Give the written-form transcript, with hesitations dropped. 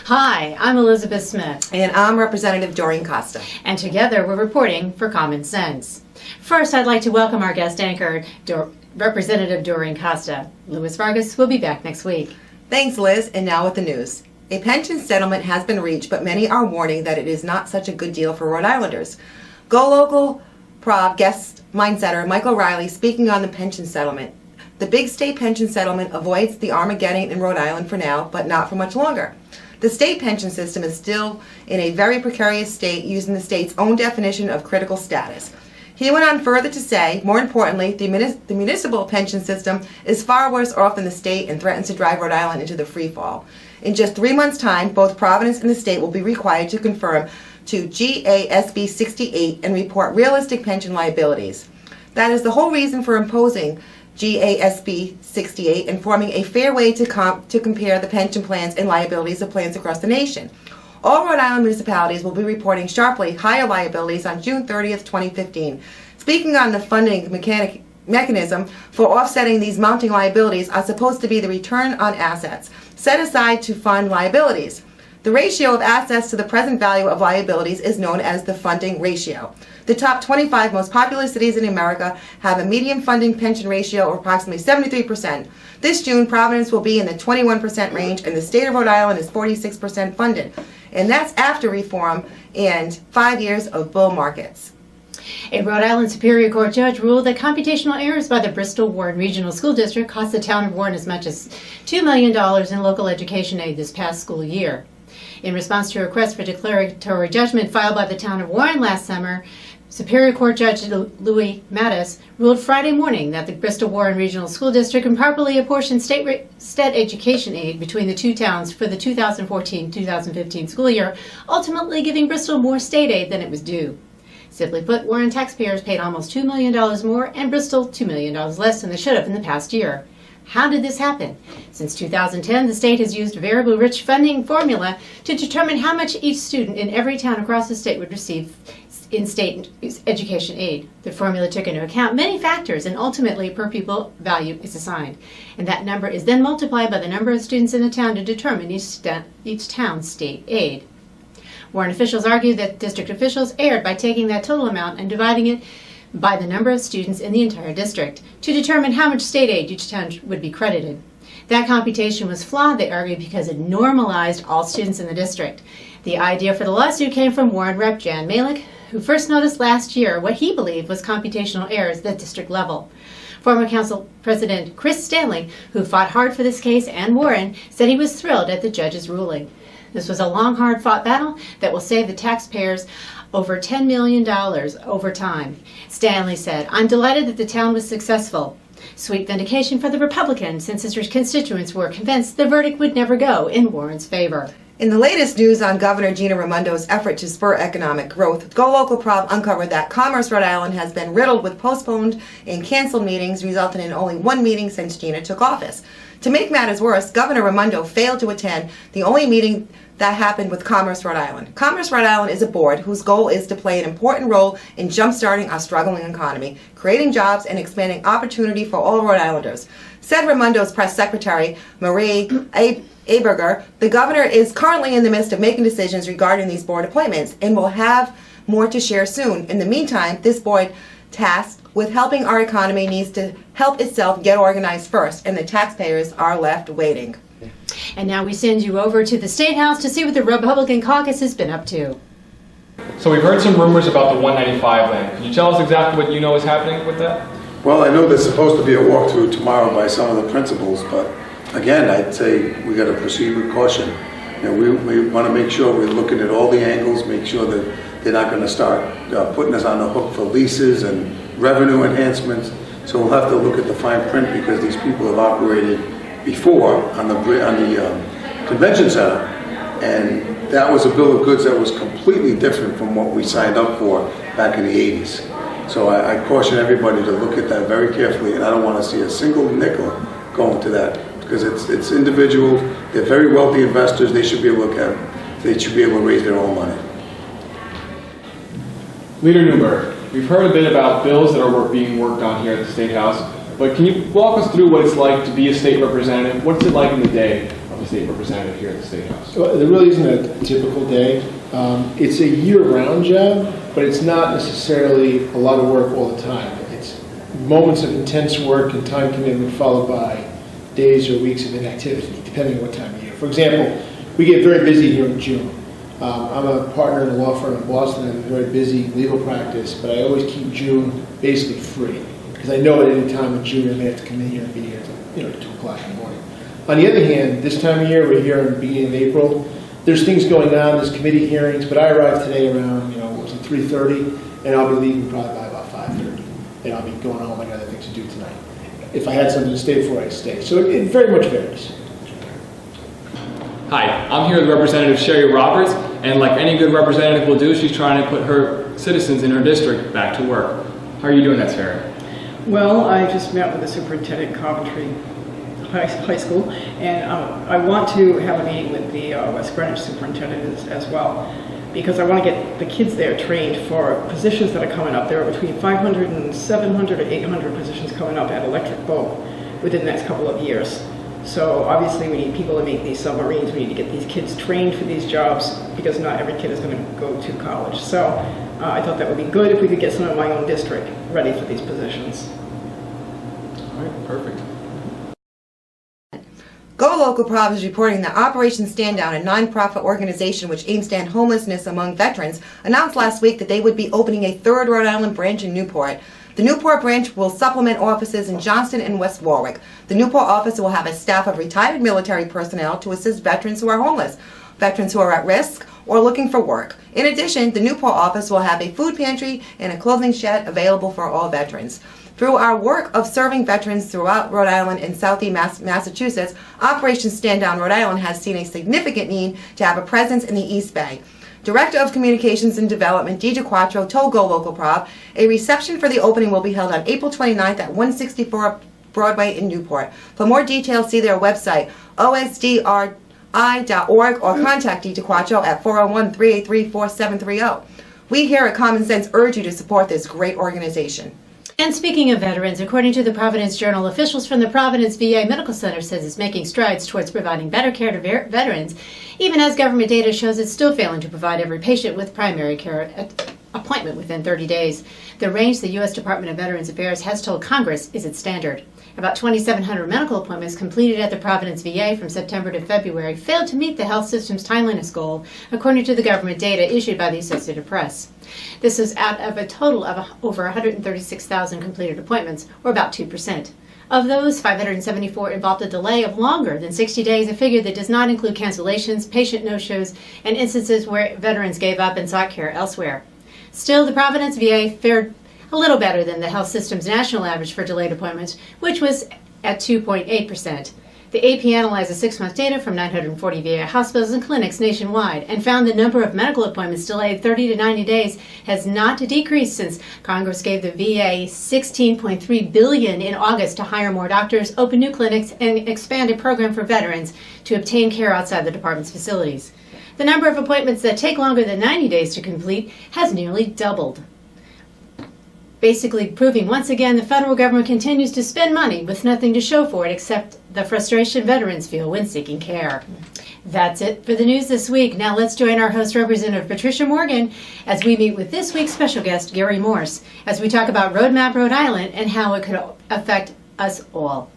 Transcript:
Hi, I'm Elizabeth Smith. And I'm Representative Doreen Costa. And together we're reporting for Common Sense. First, I'd like to welcome our guest anchor, Representative Doreen Costa. Louis Vargas will be back next week. Thanks, Liz. And now with the news. A pension settlement has been reached, but many are warning that it is not such a good deal for Rhode Islanders. Go Local Prov guest mindsetter Michael Riley speaking on the pension settlement. The big state pension settlement avoids the Armageddon in Rhode Island for now, but not for much longer. The state pension system is still in a very precarious state using the state's own definition of critical status. He went on further to say, more importantly, the municipal pension system is far worse off than the state and threatens to drive Rhode Island into the free fall. In just 3 months' time, both Providence and the state will be required to conform to GASB 68 and report realistic pension liabilities. That is the whole reason for imposing GASB 68 and forming a fair way to compare the pension plans and liabilities of plans across the nation. All Rhode Island municipalities will be reporting sharply higher liabilities on June 30th, 2015. Speaking on the funding mechanism for offsetting these mounting liabilities are supposed to be the return on assets set aside to fund liabilities. The ratio of assets to the present value of liabilities is known as the funding ratio. The top 25 most populous cities in America have a median funding pension ratio of approximately 73%. This June, Providence will be in the 21% range, and the state of Rhode Island is 46% funded. And that's after reform and 5 years of bull markets. A Rhode Island Superior Court judge ruled that computational errors by the Bristol-Warren Regional School District cost the town of Warren as much as $2 million in local education aid this past school year. In response to a request for declaratory judgment filed by the town of Warren last summer, Superior Court Judge Louis Mattis ruled Friday morning that the Bristol-Warren Regional School District improperly apportioned state education aid between the two towns for the 2014-2015 school year, ultimately giving Bristol more state aid than it was due. Simply put, Warren taxpayers paid almost $2 million more and Bristol $2 million less than they should have in the past year. How did this happen? Since 2010, the state has used a variable rich funding formula to determine how much each student in every town across the state would receive in state education aid. The formula took into account many factors, and ultimately per pupil value is assigned. And that number is then multiplied by the number of students in a town to determine each town's state aid. Warren officials argue that district officials erred by taking that total amount and dividing it by the number of students in the entire district to determine how much state aid each town would be credited. That computation was flawed, they argue, because it normalized all students in the district. The idea for the lawsuit came from Warren Rep. Jan Malik, who first noticed last year what he believed was computational errors at the district level. Former Council President Chris Stanley, who fought hard for this case, and Warren, said he was thrilled at the judge's ruling. This was a long, hard-fought battle that will save the taxpayers over $10 million over time. Stanley said, "I'm delighted that the town was successful. Sweet vindication for the Republican, since his constituents were convinced the verdict would never go in Warren's favor." In the latest news on Governor Gina Raimondo's effort to spur economic growth, Go Local Prov uncovered that Commerce Rhode Island has been riddled with postponed and canceled meetings, resulting in only one meeting since Gina took office. To make matters worse, Governor Raimondo failed to attend the only meeting that happened with Commerce Rhode Island. Commerce Rhode Island is a board whose goal is to play an important role in jump-starting our struggling economy, creating jobs, and expanding opportunity for all Rhode Islanders. Said Raimondo's press secretary, Marie Aberger, the governor is currently in the midst of making decisions regarding these board appointments and will have more to share soon. In the meantime, this board tasked with helping our economy needs to help itself get organized first, and the taxpayers are left waiting. And now we send you over to the State House to see what the Republican caucus has been up to. So we've heard some rumors about the 195 land. Can you tell us exactly what you know is happening with that? Well, I know there's supposed to be a walkthrough tomorrow by some of the principals, but again, I'd say we got to proceed with caution. You know, we want to make sure we're looking at all the angles, make sure that they're not going to start putting us on the hook for leases and revenue enhancements. So we'll have to look at the fine print, because these people have operated before on the convention center, and that was a bill of goods that was completely different from what we signed up for back in the 80s. So I caution everybody to look at that very carefully, and I don't want to see a single nickel going to that, because it's individuals, they're very wealthy investors, they should be able to raise their own money. Leader Newberg, we've heard a bit about bills that are being worked on here at the State House, but can you walk us through what it's like to be a state representative? What's it like in the day of state representative here at the State House? Well, there really isn't a typical day. It's a year-round job, but it's not necessarily a lot of work all the time. It's moments of intense work and time commitment followed by days or weeks of inactivity, depending on what time of year. For example, we get very busy here in June. I'm a partner in a law firm in Boston. I have a very busy legal practice, but I always keep June basically free because I know at any time in June I may have to come in here and be here till 2 o'clock in the morning. On the other hand, this time of year, we're here in the beginning of April. There's things going on, there's committee hearings, but I arrived today around 3:30, and I'll be leaving probably by about 5:30, and I'll be going home. I got other things to do tonight. If I had something to stay for, I'd stay. So it very much varies. Hi, I'm here with Representative Sherry Roberts, and like any good representative will do, she's trying to put her citizens in her district back to work. How are you doing that, Sherry? Well, I just met with the superintendent at Coventry High School, and I want to have a meeting with the West Greenwich superintendent as well, because I want to get the kids there trained for positions that are coming up. There are between 500 and 700 or 800 positions coming up at Electric Boat within the next couple of years. So obviously we need people to make these submarines. We need to get these kids trained for these jobs because not every kid is going to go to college. So I thought that would be good if we could get some of my own district ready for these positions. All right, perfect. Go Local Prov is reporting that Operation Stand Down, a nonprofit organization which aims to end homelessness among veterans, announced last week that they would be opening a third Rhode Island branch in Newport. The Newport branch will supplement offices in Johnston and West Warwick. The Newport office will have a staff of retired military personnel to assist veterans who are homeless, veterans who are at risk, or looking for work. In addition, the Newport office will have a food pantry and a clothing shed available for all veterans. Through our work of serving veterans throughout Rhode Island and southeast Massachusetts, Operation Stand Down Rhode Island has seen a significant need to have a presence in the East Bay. Director of Communications and Development, Deidre Quattro, told Go Local Prov a reception for the opening will be held on April 29th at 164 Broadway in Newport. For more details, see their website, osdri.org, or contact Deidre Quattro at 401-383-4730. We here at Common Sense urge you to support this great organization. And speaking of veterans, according to the Providence Journal, officials from the Providence VA Medical Center says it's making strides towards providing better care to veterans, even as government data shows it's still failing to provide every patient with primary care appointment within 30 days. The range the U.S. Department of Veterans Affairs has told Congress is its standard. About 2,700 medical appointments completed at the Providence VA from September to February failed to meet the health system's timeliness goal, according to the government data issued by the Associated Press. This was out of a total of over 136,000 completed appointments, or about 2%. Of those, 574 involved a delay of longer than 60 days, a figure that does not include cancellations, patient no-shows, and instances where veterans gave up and sought care elsewhere. Still, the Providence VA fared a little better than the health system's national average for delayed appointments, which was at 2.8%. The AP analyzed the 6-month data from 940 VA hospitals and clinics nationwide and found the number of medical appointments delayed 30 to 90 days has not decreased since Congress gave the VA $16.3 billion in August to hire more doctors, open new clinics, and expand a program for veterans to obtain care outside the department's facilities. The number of appointments that take longer than 90 days to complete has nearly doubled, basically proving once again the federal government continues to spend money with nothing to show for it except the frustration veterans feel when seeking care. That's it for the news this week. Now let's join our host, Representative Patricia Morgan, as we meet with this week's special guest, Gary Morse, as we talk about Roadmap Rhode Island and how it could affect us all.